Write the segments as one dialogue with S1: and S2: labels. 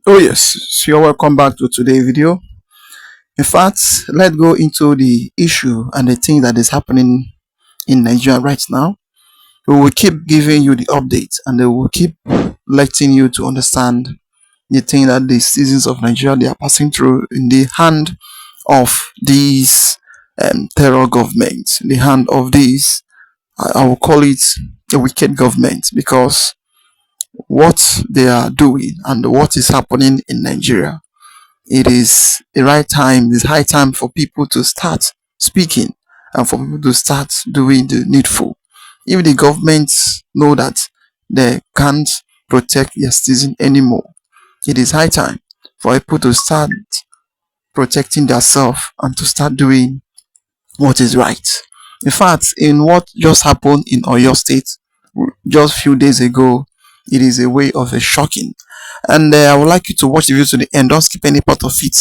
S1: Oh yes, so you're welcome back to today's video. In fact, let's go into the issue and the thing that is happening in Nigeria right now. We will keep giving you the updates and they will keep letting you to understand the thing that the citizens of Nigeria they are passing through in the hand of these terror governments, the hand of these, I will call it a wicked government because what they are doing and what is happening in Nigeria, it is the right time, it's high time for people to start speaking and for people to start doing the needful. If the governments know that they can't protect their citizens anymore, it is high time for people to start protecting themselves and to start doing what is right. In fact, in what just happened in Oyo State just few days ago, it is a way of a shocking. And I would like you to watch the video to the end. Don't skip any part of it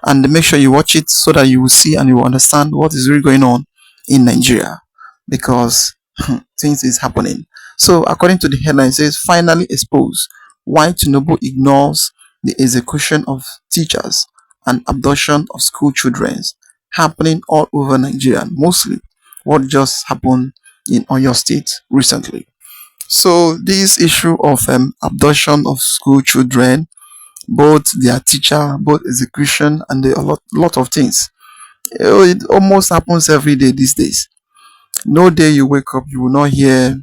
S1: and make sure you watch it so that you will see and you will understand what is really going on in Nigeria because things is happening. So according to the headline, it says finally exposed why Tinubu ignores the execution of teachers and abduction of school children happening all over Nigeria, mostly what just happened in Oyo State recently. So this issue of abduction of school children, both their teacher, both execution, and a lot of things. It almost happens every day these days. No day you wake up, you will not hear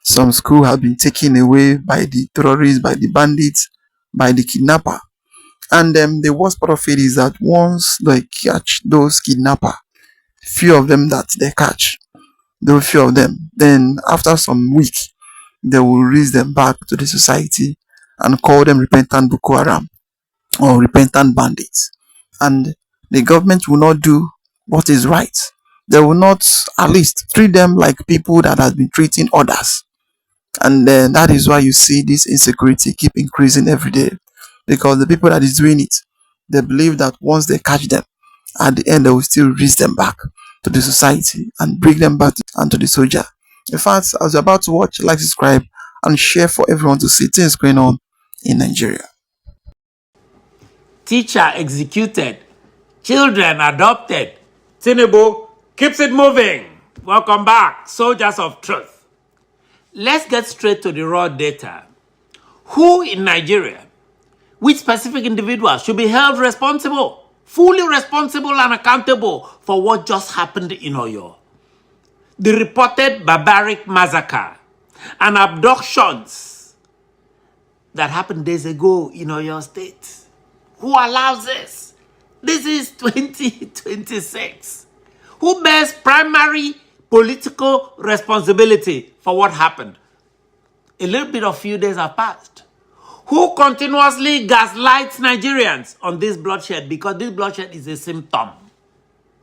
S1: some school have been taken away by the terrorists, by the bandits, by the kidnapper. And the worst part of it is that once they catch those kidnapper, few of them that they catch, those few of them, then after some week, they will release them back to the society and call them repentant Boko Haram or repentant bandits. And the government will not do what is right. They will not at least treat them like people that have been treating others. And then that is why you see this insecurity keep increasing every day. Because the people that is doing it, they believe that once they catch them, at the end they will still release them back to the society and bring them back to the soldier. In fact, as you're about to watch, like, subscribe, and share for everyone to see things going on in Nigeria.
S2: Teacher executed, children adopted. Tinubu keeps it moving. Welcome back, soldiers of truth. Let's get straight to the raw data. Who in Nigeria, which specific individuals should be held responsible, fully responsible and accountable for what just happened in Oyo? The reported barbaric massacre and abductions that happened days ago in Oyo State. Who allows this? This is 2026. Who bears primary political responsibility for what happened? A little bit of few days have passed. Who continuously gaslights Nigerians on this bloodshed? Because this bloodshed is a symptom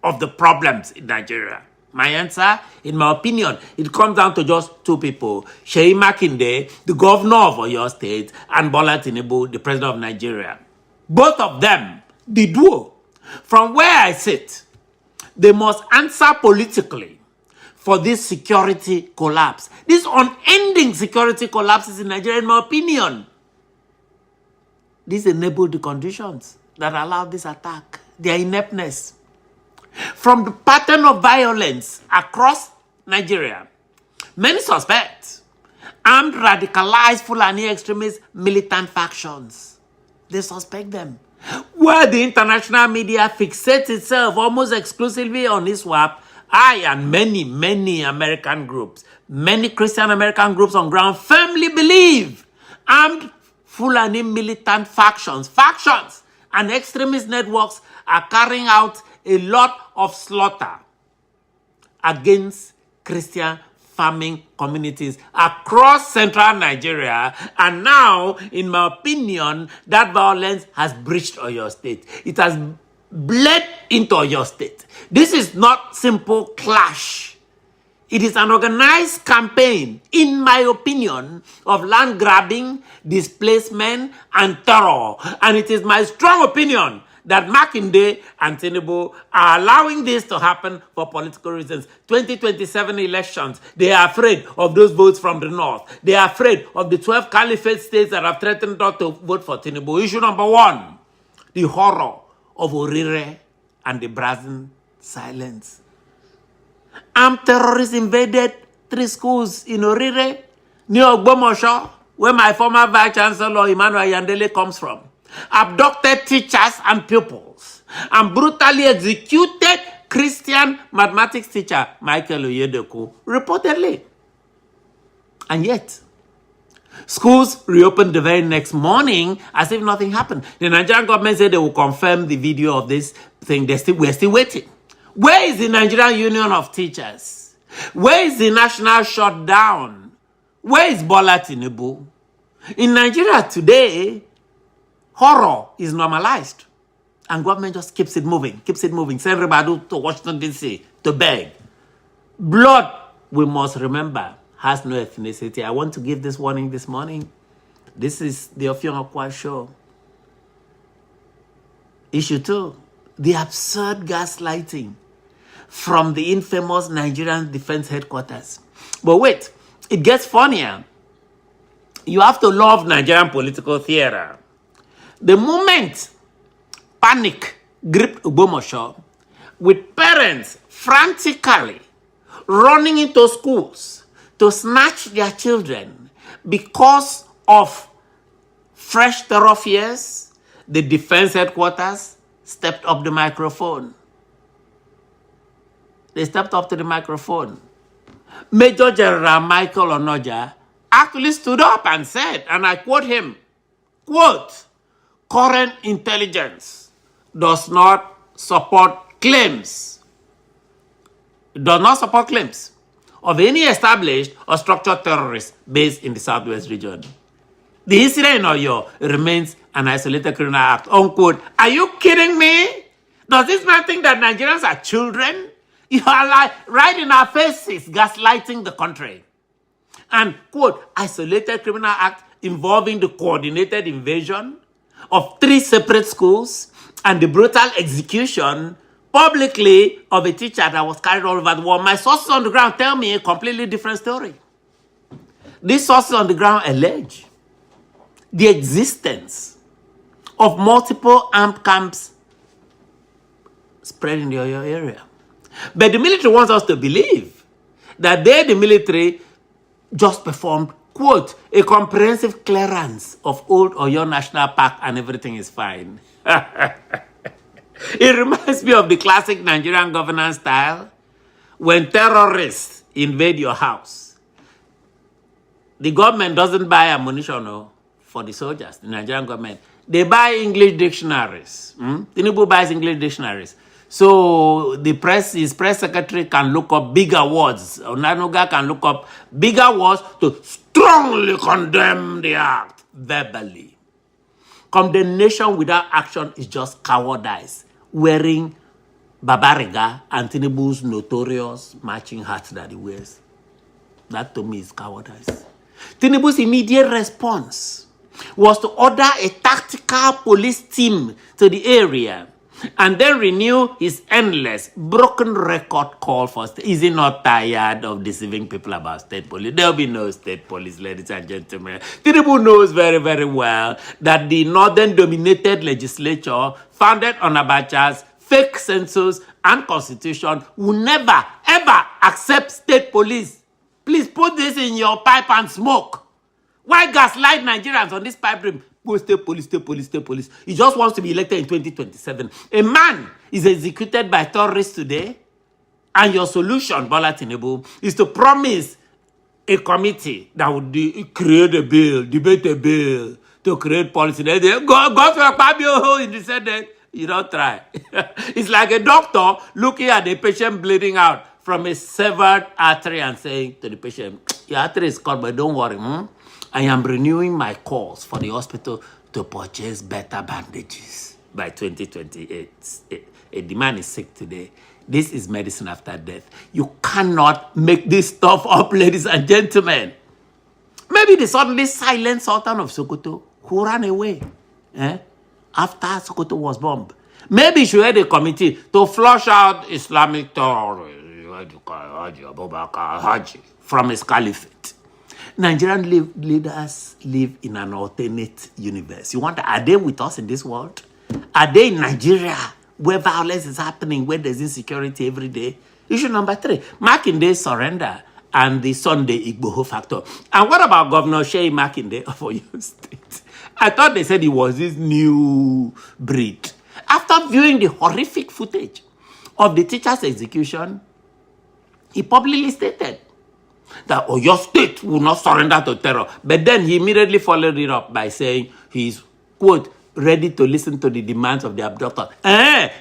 S2: of the problems in Nigeria. My answer, in my opinion, it comes down to just two people. Seyi Makinde, the governor of Oyo State, and Bola Tinubu, the president of Nigeria. Both of them, the duo. From where I sit, they must answer politically for this security collapse. This unending security collapses in Nigeria, in my opinion. This enabled the conditions that allowed this attack, their ineptness. From the pattern of violence across Nigeria, many suspect armed, radicalized Fulani extremist militant factions. They suspect them. Where the international media fixates itself almost exclusively on ISWAP, I and many American groups, many Christian American groups on ground firmly believe armed Fulani militant factions and extremist networks are carrying out a lot of slaughter against Christian farming communities across central Nigeria. And now, in my opinion, that violence has breached Oyo State. It has bled into Oyo State. This is not simple clash. It is an organized campaign, in my opinion, of land grabbing, displacement, and terror. And it is my strong opinion that Makinde and Tinubu are allowing this to happen for political reasons. 2027 elections, they are afraid of those votes from the north. They are afraid of the 12 caliphate states that have threatened not to vote for Tinubu. Issue number one, the horror of Orire and the brazen silence. Armed terrorists invaded 3 schools in Orire, near Ogbomosho, where my former Vice Chancellor Emmanuel Yandele comes from, abducted teachers and pupils, and brutally executed Christian mathematics teacher Michael Oyedeku, reportedly. And yet, schools reopened the very next morning as if nothing happened. The Nigerian government said they will confirm the video of this thing. We're still waiting. Where is the Nigerian Union of Teachers? Where is the national shutdown? Where is Bola Tinubu? In Nigeria today, horror is normalized. And government just keeps it moving. Send everybody to Washington, D.C. to beg. Blood, we must remember, has no ethnicity. I want to give this warning this morning. This is the Ofion Okwa show. Issue 2, the absurd gaslighting from the infamous Nigerian Defense Headquarters. But wait, it gets funnier. You have to love Nigerian political theater. The moment panic gripped Ogbomosho, with parents frantically running into schools to snatch their children because of fresh terror fears, the defense headquarters stepped up the microphone. They stepped up to the microphone. Major General Michael Onoja actually stood up and said, and I quote him, quote, "Current intelligence does not support claims of any established or structured terrorists based in the Southwest region. The incident in Oyo remains an isolated criminal act," unquote. Are you kidding me? Does this man think that Nigerians are children? You are like right in our faces, gaslighting the country. And, quote, "isolated criminal act involving the coordinated invasion of 3 separate schools and the brutal execution publicly of a teacher that was carried all over the world." My sources on the ground tell me a completely different story. These sources on the ground allege the existence of multiple armed camps spread in the Oyo area. But the military wants us to believe that they, the military, just performed, quote, "a comprehensive clearance of old Oyo National Park and everything is fine." It reminds me of the classic Nigerian governance style. When terrorists invade your house, the government doesn't buy ammunition for the soldiers, the Nigerian government. They buy English dictionaries. Tinubu buys English dictionaries. So his press secretary can look up bigger words. Onanuga can look up bigger words to strongly condemn the act verbally. Condemnation without action is just cowardice, wearing Babariga and Tinubu's notorious matching hat that he wears. That to me is cowardice. Tinubu's immediate response was to order a tactical police team to the area and then renew his endless, broken record call for state. Is he not tired of deceiving people about state police? There will be no state police, ladies and gentlemen. Tinubu knows very, very well that the northern-dominated legislature, founded on Abacha's fake census and constitution, will never, ever accept state police. Please put this in your pipe and smoke. Why gaslight Nigerians on this pipe dream? Go state police, state police, state police. He just wants to be elected in 2027. A man is executed by terrorists today, and your solution, Bola Tinubu, is to promise a committee that would create a bill, debate a bill, to create policy. Go to Akpabio in the Senate. You don't try. It's like a doctor looking at the patient bleeding out from a severed artery and saying to the patient, "Your artery is cut, but don't worry. I am renewing my calls for the hospital to purchase better bandages by 2028. The man is sick today. This is medicine after death. You cannot make this stuff up, ladies and gentlemen." Maybe the suddenly silent Sultan of Sokoto who ran away after Sokoto was bombed. Maybe you should head a committee to flush out Islamic terrorists from his caliphate. Nigerian leaders live in an alternate universe. You wonder, are they with us in this world? Are they in Nigeria where violence is happening, where there's insecurity every day? Issue number 3, Makinde surrender and the Sunday Igboho factor. And what about Governor Sheyi Makinde of Oyo State? I thought they said he was this new breed. After viewing the horrific footage of the teacher's execution, he publicly stated that Oyo State will not surrender to terror. But then he immediately followed it up by saying he's, quote, ready to listen to the demands of the abductor.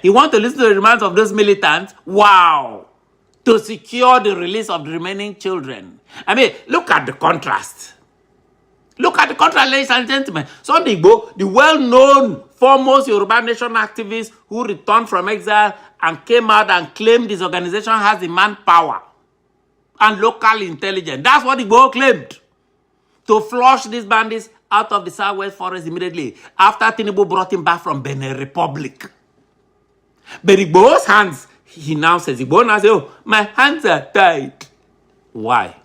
S2: He wants to listen to the demands of those militants? Wow! To secure the release of the remaining children. I mean, look at the contrast. Look at the contrast, ladies and gentlemen. Sunday Igboho, the well-known foremost Yoruba Nation activist who returned from exile and came out and claimed his organization has the manpower and local intelligence. That's what Igboho claimed. To flush these bandits out of the Southwest Forest immediately after Tinubu brought him back from Benin Republic. But Igboho's hands, he now says, Igboho now says, oh, my hands are tied. Why?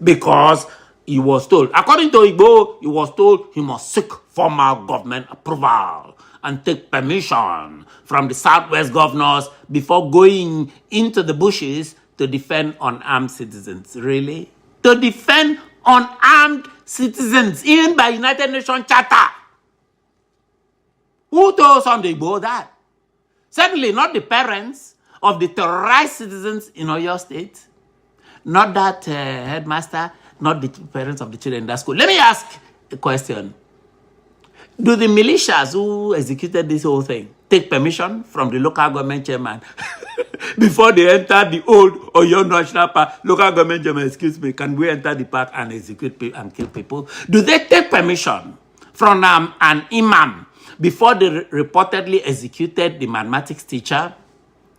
S2: Because he was told, according to Igboho, he was told he must seek formal government approval and take permission from the Southwest governors before going into the bushes to defend unarmed citizens. Really? To defend unarmed citizens, even by United Nations Charter. Who told Sunday Igboho that? Certainly not the parents of the terrorized citizens in Oyo State, not that headmaster, not the parents of the children in that school. Let me ask a question. Do the militias who executed this whole thing take permission from the local government chairman before they enter the old Oyo National Park? Local government chairman, excuse me, can we enter the park and execute people and kill people? Do they take permission from an imam before they reportedly executed the mathematics teacher?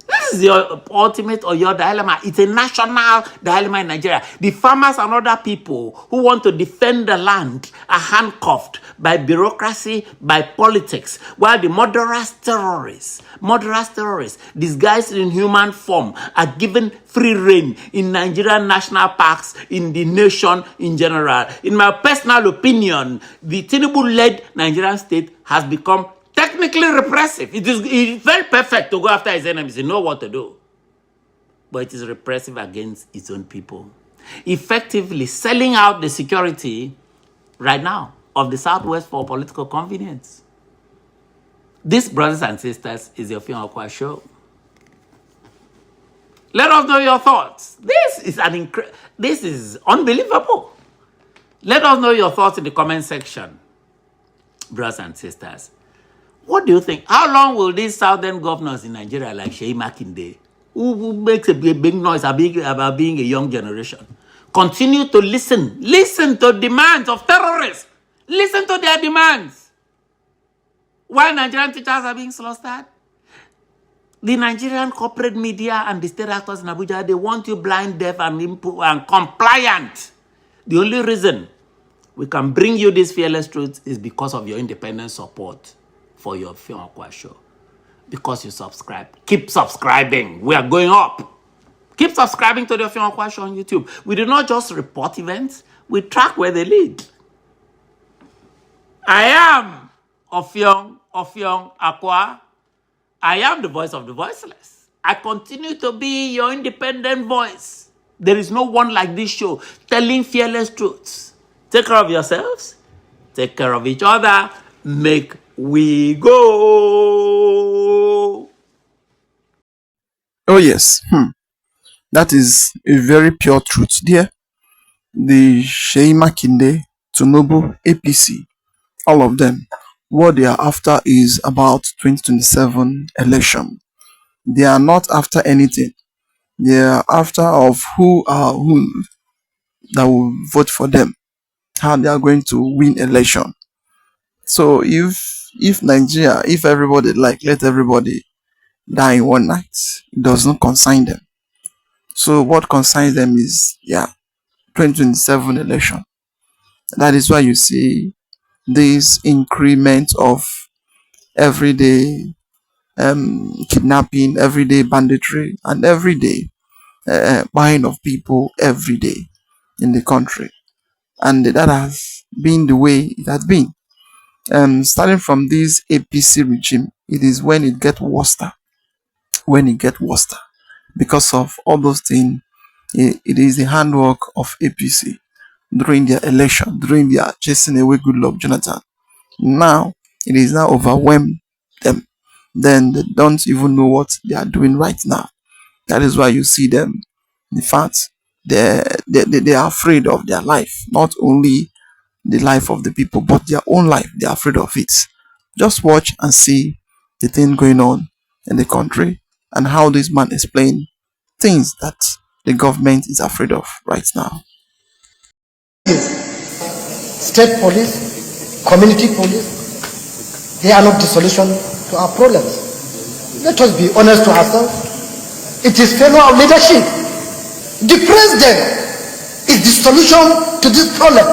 S2: This is your ultimate or your dilemma. It's a national dilemma in Nigeria. The farmers and other people who want to defend the land are handcuffed by bureaucracy, by politics, while the murderous terrorists disguised in human form are given free rein in Nigerian national parks, in the nation in general. In my personal opinion, the Tinubu-led Nigerian state has become technically repressive. It's very perfect to go after his enemies. He knows what to do. But it is repressive against its own people. Effectively selling out the security right now of the Southwest for political convenience. This, brothers and sisters, is your Fion Okwa show. Let us know your thoughts. This is unbelievable. Let us know your thoughts in the comment section, brothers and sisters. What do you think? How long will these southern governors in Nigeria like Sheyi Makinde, who makes a big noise about being a young generation, continue to listen to demands of terrorists? Listen to their demands. While Nigerian teachers are being slaughtered, the Nigerian corporate media and the state actors in Abuja, they want you blind, deaf, and compliant. The only reason we can bring you this fearless truth is because of your independent support for your Fion Okwa show. Because you subscribe. Keep subscribing. We are going up. Keep subscribing to the Fion Okwa show on YouTube. We do not just report events. We track where they lead. I am Ofiong Akwa. I am the voice of the voiceless. I continue to be your independent voice. There is no one like this show telling fearless truths. Take care of yourselves. Take care of each other. Make we go.
S1: Oh yes, that is a very pure truth there. The Sheyi Makinde, Tinubu, APC, all of them, what they are after is about 2027 election. They are not after anything. They are after of who that will vote for them, how they are going to win election. So if Nigeria, if everybody let everybody die in one night, it does not concern them. So what concerns them is 2027 election. That is why you see this increment of everyday kidnapping, everyday banditry, and everyday buying of people every day in the country. And that has been the way it has been. Starting from this APC regime, it is when it gets worse. When it gets worse. Because of all those things, it is the handwork of APC during their election, during their chasing away Goodluck Jonathan. Now, it is now overwhelmed them. Then they don't even know what they are doing right now. That is why you see them. In fact, they are afraid of their life, not only the life of the people, but their own life. They are afraid of it. Just watch and see the thing going on in the country and how this man explain things that the government is afraid of right now.
S3: State police, community police, they are not the solution to our problems. Let us be honest to ourselves. It is failure of leadership. The president is the solution to this problem.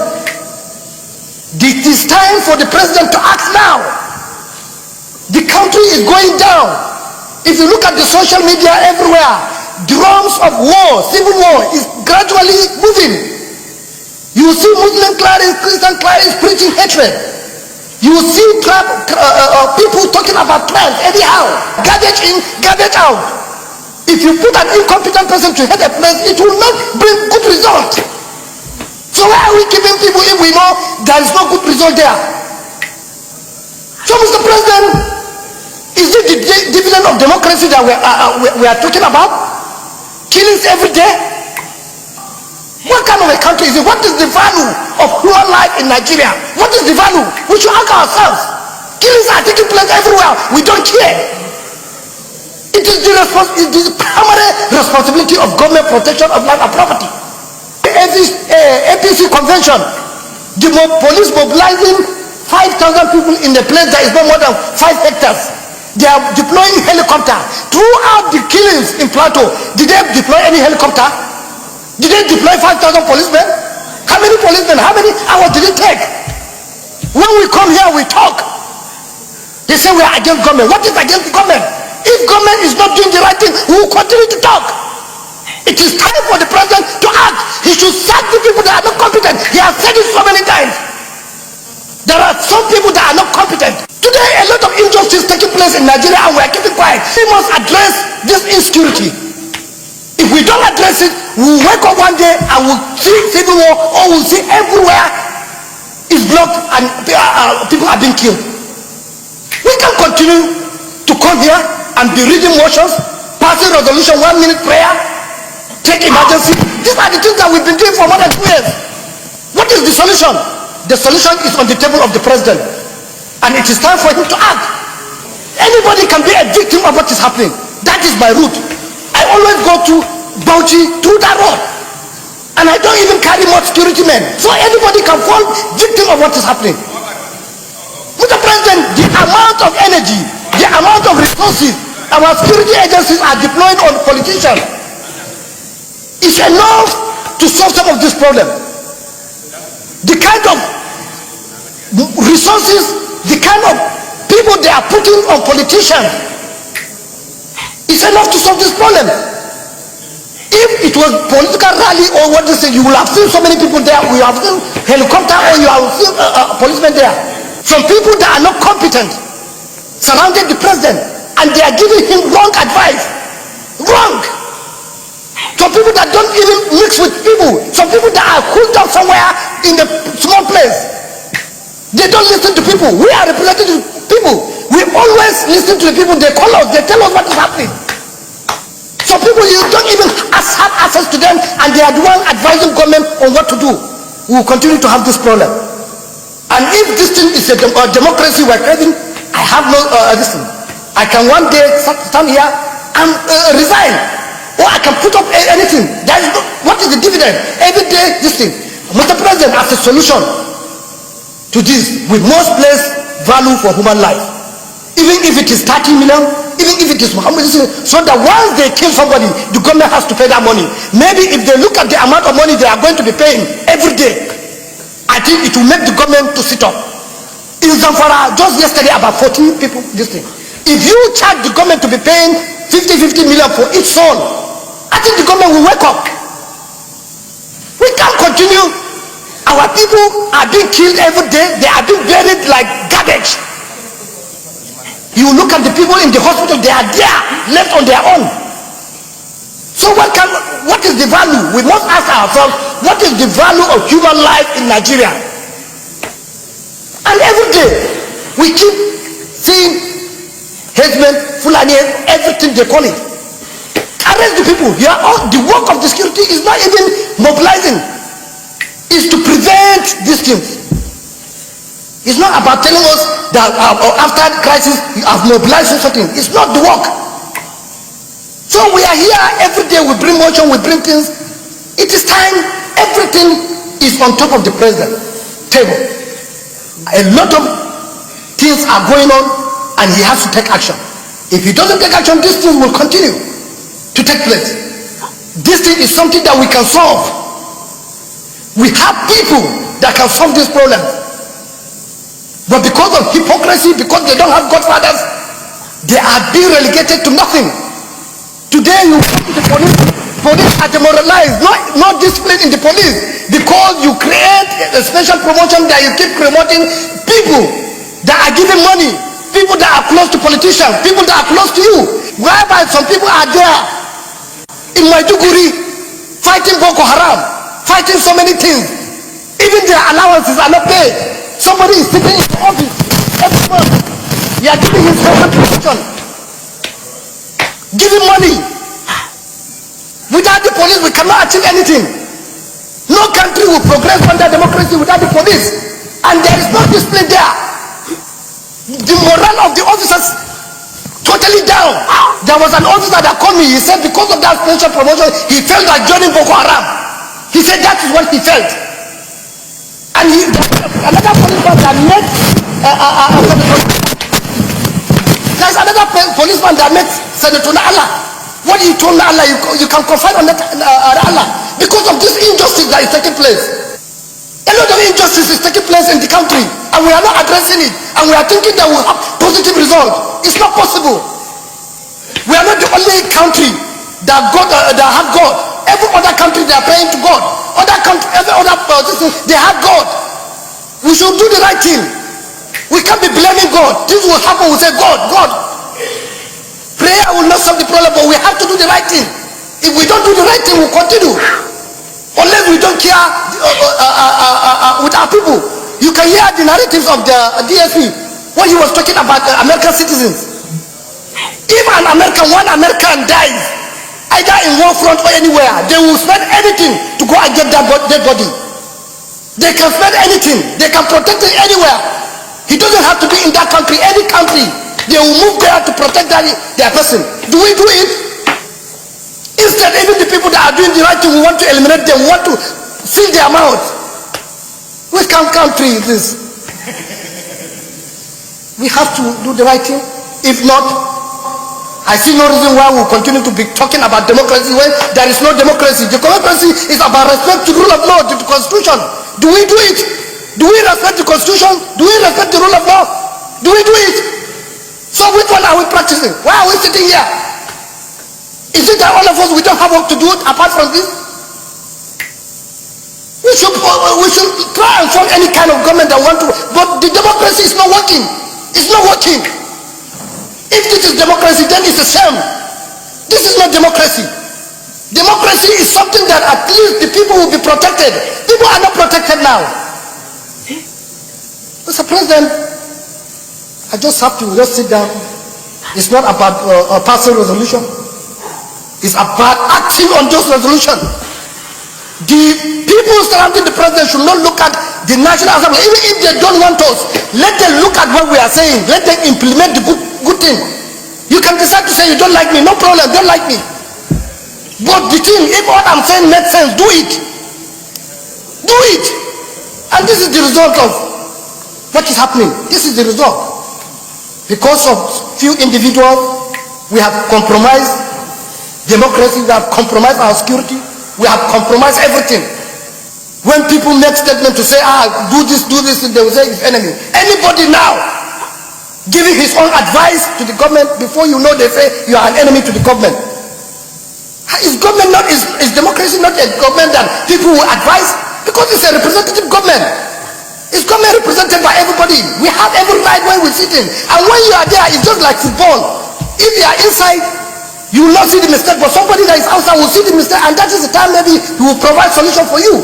S3: It is time for the president to act now. The country is going down. If you look at the social media everywhere, drums of war, civil war is gradually moving. You will see Muslim clerics, Christian clerics preaching hatred. You will see people talking about tribes anyhow. Garbage in, garbage out. If you put an incompetent person to head a place, it will not bring good result. So why are we giving people if we know there is no good result there? So Mr. President, is it the dividend of democracy that we are talking about? Killings every day? What kind of a country is it? What is the value of human life in Nigeria? What is the value? We should ask ourselves. Killings are taking place everywhere. We don't care. It is the primary responsibility of government protection of life and property. APC convention, the police mobilizing 5,000 people in the place that is no more than 5 hectares. They are deploying helicopter throughout the killings in Plateau. Did they deploy any helicopter? Did they deploy 5,000 policemen? How many policemen? How many hours did it take? When we come here, we talk. They say we are against government. What is against the government? If government is not doing the right thing, we will continue to talk. It is time for the president to act. He should sack the people that are not competent. He has said it so many times. There are some people that are not competent. Today, a lot of injustice taking place in Nigeria and we are keeping quiet. We must address this insecurity. If we don't address it, we'll wake up one day and we'll see civil war, or we'll see everywhere is blocked and people are being killed. We can continue to come here and be reading motions, passing resolution, 1 minute prayer, take emergency. These are the things that we've been doing for more than 2 years. What is the solution? The solution is on the table of the president, and it is time for him to act. Anybody can be a victim of what is happening. That is my route. I always go to Bauchi through that road, and I don't even carry more security men, so anybody can fall victim of what is happening. Mr. President, the amount of energy, the amount of resources our security agencies are deploying on politicians is enough to solve some of this problem. The kind of resources, the kind of people they are putting on politicians is enough to solve this problem. If it was political rally or what they say, you will have seen so many people there. We have seen helicopter, or you have seen policemen there. Some people that are not competent surrounded the president, and they are giving him wrong advice. Wrong. Some people that don't even mix with people. Some people that are cooled down somewhere in a small place. They don't listen to people. We are representing people. We always listen to the people. They call us. They tell us what is happening. Some people, you don't even have access to them, and they are the one advising government on what to do. We will continue to have this problem. And if this thing is a democracy we're creating, I have no listen. I can one day stand here and resign, or I can put up anything. That is not, what is the dividend? Every day this thing. Mr. President, as a solution to this, we must place value for human life. Even if it is 30 million, even if it is Muhammad, so that once they kill somebody, the government has to pay that money. Maybe if they look at the amount of money they are going to be paying every day, I think it will make the government to sit up. In Zamfara, just yesterday, about 14 people, this thing. If you charge the government to be paying 50 million for each soul, I think the government will wake up. We can't continue. Our people are being killed every day. They are being buried like garbage. You look at the people in the hospital, they are there, left on their own. So what is the value? We must ask ourselves, what is the value of human life in Nigeria? And every day, we keep seeing headsmen, Fulani, everything they call it. Arrest the people. Here, the work of the security is not even mobilizing. It's to prevent these things. It's not about telling us that after the crisis you have mobilized something. It's not the work. So we are here every day. We bring motion, we bring things. It is time. Everything is on top of the president table. A lot of things are going on, and he has to take action. If he doesn't take action, these things will continue to take place. This thing is something that we can solve. We have people that can solve this problem. But because of hypocrisy, because they don't have godfathers, they are being relegated to nothing. Today you come to the police are demoralized, not disciplined in the police, because you create a special promotion that you keep promoting people that are giving money, people that are close to politicians, people that are close to you. Whereby some people are there in Maiduguri fighting Boko Haram, fighting so many things. Even their allowances are not paid. Somebody is sitting in the office every month. You are giving his government promotion, giving money. Without the police, we cannot achieve anything. No country will progress under democracy without the police. And there is no discipline there. The morale of the officers totally down. There was an officer that called me. He said because of that special promotion, he felt like joining Boko Haram. He said that is what he felt. And another policeman that met there's another policeman that met Senator Allah. What you told Allah, you can confide on that Allah because of this injustice that is taking place. A lot of injustice is taking place in the country, and we are not addressing it, and we are thinking that we will have positive results. It's not possible. We are not the only country that have God. Every other country they are praying to God. Other country, every other they have God. We should do the right thing. We can't be blaming God. Things will happen. We say God. Prayer will not solve the problem, but we have to do the right thing. If we don't do the right thing, we'll continue. Unless we don't care with our people. You can hear the narratives of the DSP when he was talking about American citizens. If one American dies, either in one front or anywhere, they will spend anything to go and get that dead body. They can spend anything. They can protect it anywhere. He doesn't have to be in that country, any country. They will move there to protect their person. Do we do it? Instead, even the people that are doing the right thing, we want to eliminate them. We want to seal their mouths. Which country is this? We have to do the right thing. If not, I see no reason why we'll continue to be talking about democracy when there is no democracy. The democracy is about respect to the rule of law, to the constitution. Do we do it? Do we respect the constitution? Do we respect the rule of law? Do we do it? So which one are we practicing? Why are we sitting here? Is it that all of us, we don't have work to do it apart from this? We should try and form any kind of government that want to, but the democracy is not working. It's not working. If this is democracy, then it's a shame. This is not democracy. Democracy is something that at least the people will be protected. People are not protected now. Mr. President, I just have to sit down. It's not about passing resolution. It's about acting on those resolutions. The people surrounding the president should not look at the National Assembly. Even if they don't want us, let them look at what we are saying. Let them implement the good thing. You can decide to say you don't like me. No problem, don't like me. But the thing, if what I'm saying makes sense, do it. Do it. And this is the result of what is happening. This is the result. Because of few individuals, we have compromised democracy, we have compromised our security, we have compromised everything. When people make statements to say, do this, they will say it's enemy. Anybody now giving his own advice to the government. Before you know, they say you are an enemy to the government. Is government not, is democracy not a government that people will advise? Because it's a representative government. It's government represented by everybody. We have every right when we're sitting. And when you are there, it's just like football. If you are inside, you will not see the mistake, but somebody that is outside will see the mistake, and that is the time maybe he will provide solution for you.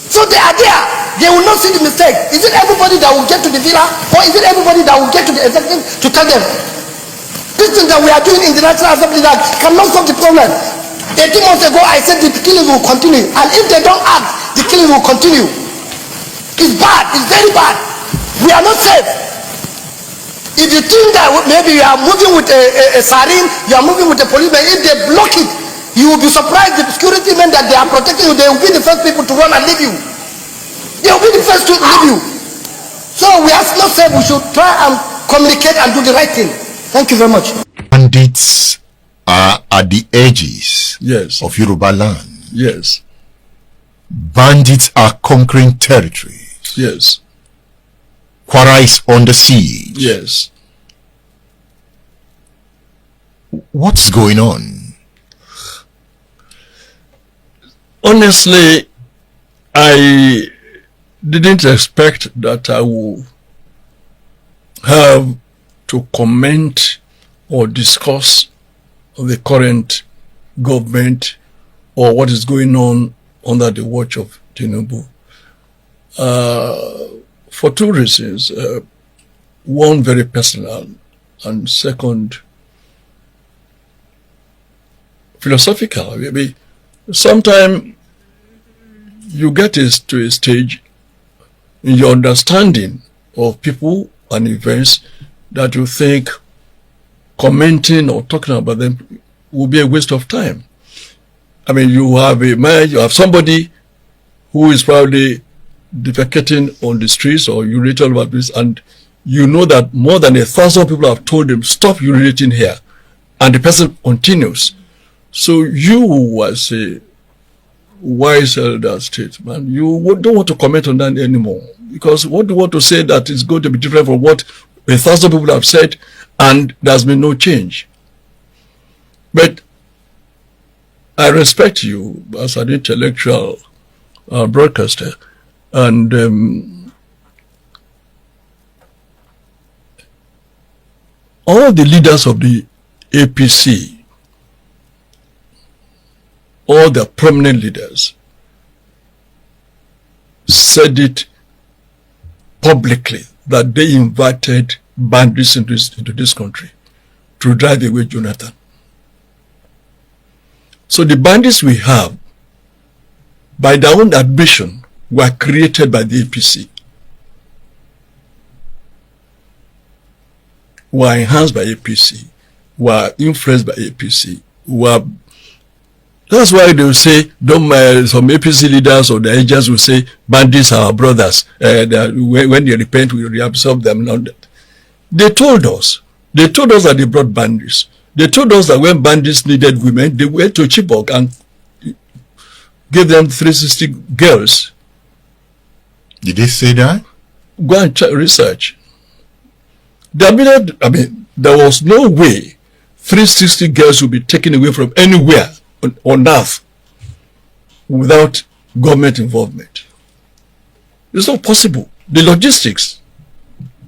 S3: So they are there. They will not see the mistake. Is it everybody that will get to the villa, or is it everybody that will get to the executive to tell them? This thing that we are doing in the National Assembly that cannot solve the problem. 18 months ago, I said the killing will continue, and if they don't act, the killing will continue. It's bad. It's very bad. We are not safe. If you think that maybe you are moving with a sarin, you are moving with a policeman, if they block it, you will be surprised. The security men that they are protecting you, they will be the first people to run and leave you. They will be the first to leave you. So we are not safe. We should try and communicate and do the right thing. Thank you very much.
S4: Bandits are at the edges,
S5: yes,
S4: of Yoruba land.
S5: Yes.
S4: Bandits are conquering territories.
S5: Yes.
S4: Kwara is under siege.
S5: Yes.
S4: What's going on?
S5: Honestly, I didn't expect that I would have to comment or discuss the current government or what is going on under the watch of Tinubu. For two reasons. One, very personal, and second, philosophical. Maybe sometimes you get to a stage in your understanding of people and events that you think commenting or talking about them will be a waste of time. I mean, you have a man, you have somebody who is probably defecating on the streets or urinating all over this, and you know that more than 1,000 people have told him, stop urinating here, and the person continues. So you, as a wise elder statesman, you don't want to comment on that anymore, because what do you want to say that is going to be different from what 1,000 people have said, and there's been no change? But I respect you as an intellectual broadcaster, and all the leaders of the APC, all the prominent leaders, said it publicly that they invited bandits into this country to drive away Jonathan. So the bandits we have, by their own admission, were created by the APC, were enhanced by APC, were influenced by APC, that's why they will say, some APC leaders or the agents will say, bandits are our brothers. When they repent, we reabsorb them. They told us that they brought bandits. They told us that when bandits needed women, they went to Chibok and gave them 360 girls.
S4: Did they say that?
S5: Go and check research. There was no way 360 girls would be taken away from anywhere on earth without government involvement. It's not possible. The logistics.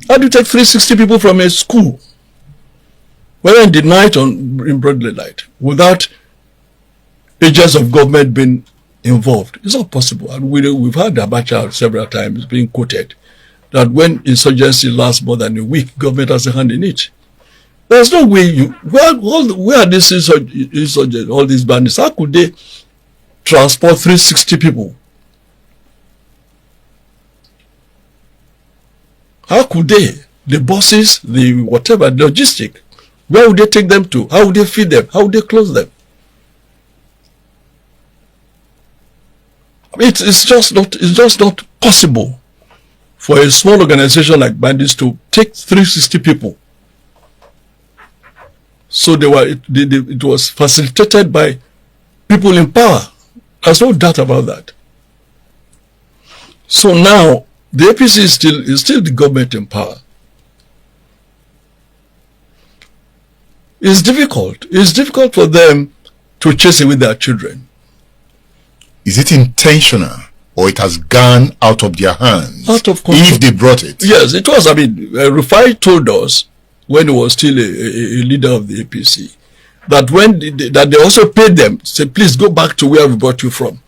S5: How do you take 360 people from a school, whether in the night or in broad daylight, without agents of government being involved? It's not possible. And we've had Abacha several times being quoted that when insurgency lasts more than a week, government has a hand in it. There's no way where are these insurgents, all these bandits? How could they transport 360 people? How could they? The buses, the whatever, the logistic. Where would they take them to? How would they feed them? How would they close them? It's just not possible for a small organization like bandits to take 360 people. So it was facilitated by people in power. There's no doubt about that. So now the APC is still the government in power. It's difficult. It's difficult for them to chase away their children.
S4: Is it intentional, or it has gone out of their hands?
S5: Out of control.
S4: If they brought it.
S5: Yes, it was. I mean, Rufai told us when he was still a leader of the APC that when that they also paid them, say, please go back to where we brought you from.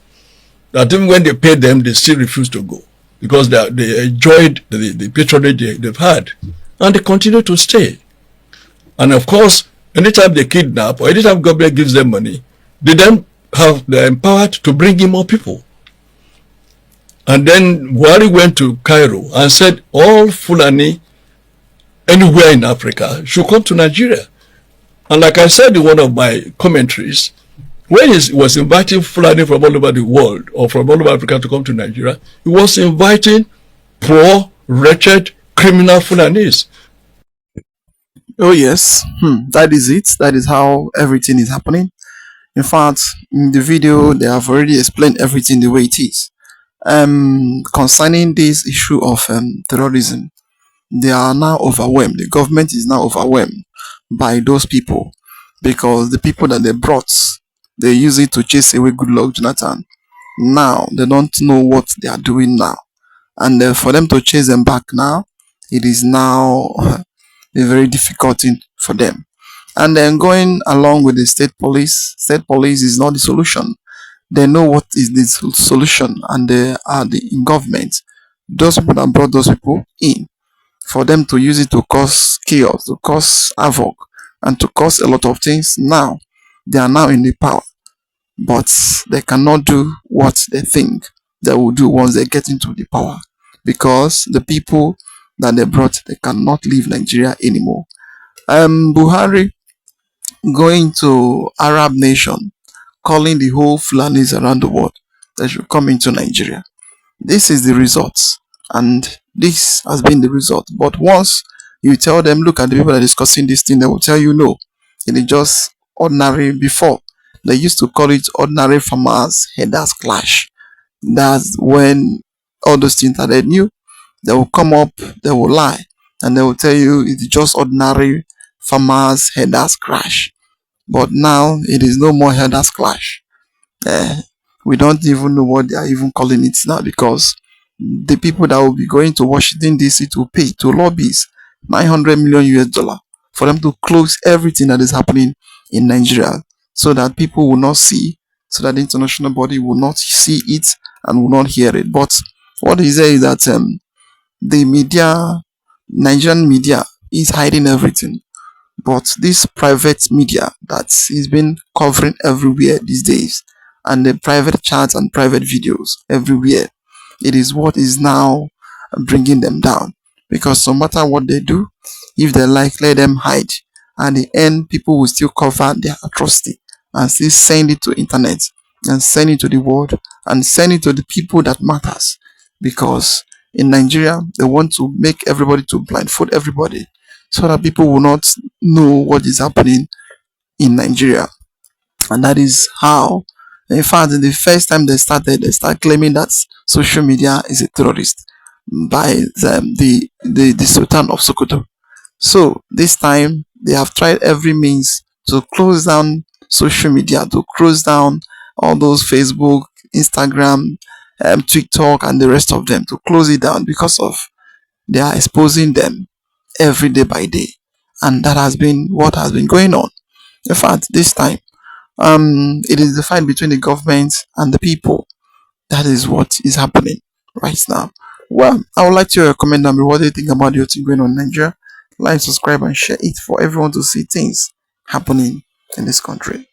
S5: That even when they paid them, they still refused to go because they enjoyed the patronage they've had, and they continue to stay. And of course, anytime they kidnap or anytime government gives them money, they're empowered to bring in more people. And then Buhari went to Cairo and said all Fulani anywhere in Africa should come to Nigeria. And like I said in one of my commentaries, when he was inviting Fulani from all over the world or from all over Africa to come to Nigeria, he was inviting poor, wretched, criminal Fulanis.
S1: Oh yes, that is it. That is how everything is happening. In fact, in the video, they have already explained everything the way it is. Concerning this issue of terrorism, they are now overwhelmed. The government is now overwhelmed by those people because the people that they brought, they use it to chase away Goodluck Jonathan. Now they don't know what they are doing now, and for them to chase them back now, it is now a very difficult thing for them. And then going along with the state police is not the solution. They know what is the solution, and they are in government. Those people that brought those people in, for them to use it to cause chaos, to cause havoc, and to cause a lot of things. Now they are now in the power, but they cannot do what they think they will do once they get into the power, because the people that they brought, they cannot leave Nigeria anymore. Buhari going to Arab nation, calling the whole Fulanis around the world that should come into Nigeria. This is the results, and this has been the result. But once you tell them, look at the people that are discussing this thing, they will tell you no, it is just ordinary. Before, they used to call it ordinary farmers headers clash. That's when all those things that they knew, they will come up, they will lie, and they will tell you it's just ordinary farmers headers clash. But now it is no more headers clash. We don't even know what they are even calling it now, because the people that will be going to Washington DC to pay to lobbies 900 million US dollar for them to close everything that is happening in Nigeria, so that people will not see, so that the international body will not see it and will not hear it. But what he says is that the media, Nigerian media, is hiding everything. But this private media that is been covering everywhere these days, and the private chats and private videos everywhere, it is what is now bringing them down. Because no matter what they do, if they like, let them hide. At the end, people will still cover their atrocity and still send it to internet and send it to the world and send it to the people that matters. Because in Nigeria, they want to make everybody to blindfold everybody, so that people will not know what is happening in Nigeria. And that is how, in fact, the first time they started claiming that social media is a terrorist by the Sultan of Sokoto. So this time they have tried every means to close down social media, to close down all those Facebook, Instagram, TikTok, and the rest of them, to close it down, because of they are exposing them every day by day, and that has been what has been going on. In fact, this time, it is the fight between the government and the people. That is what is happening right now. Well, I would like to comment down below what do you think about the thing going on in Nigeria. Like, subscribe, and share it for everyone to see things happening in this country.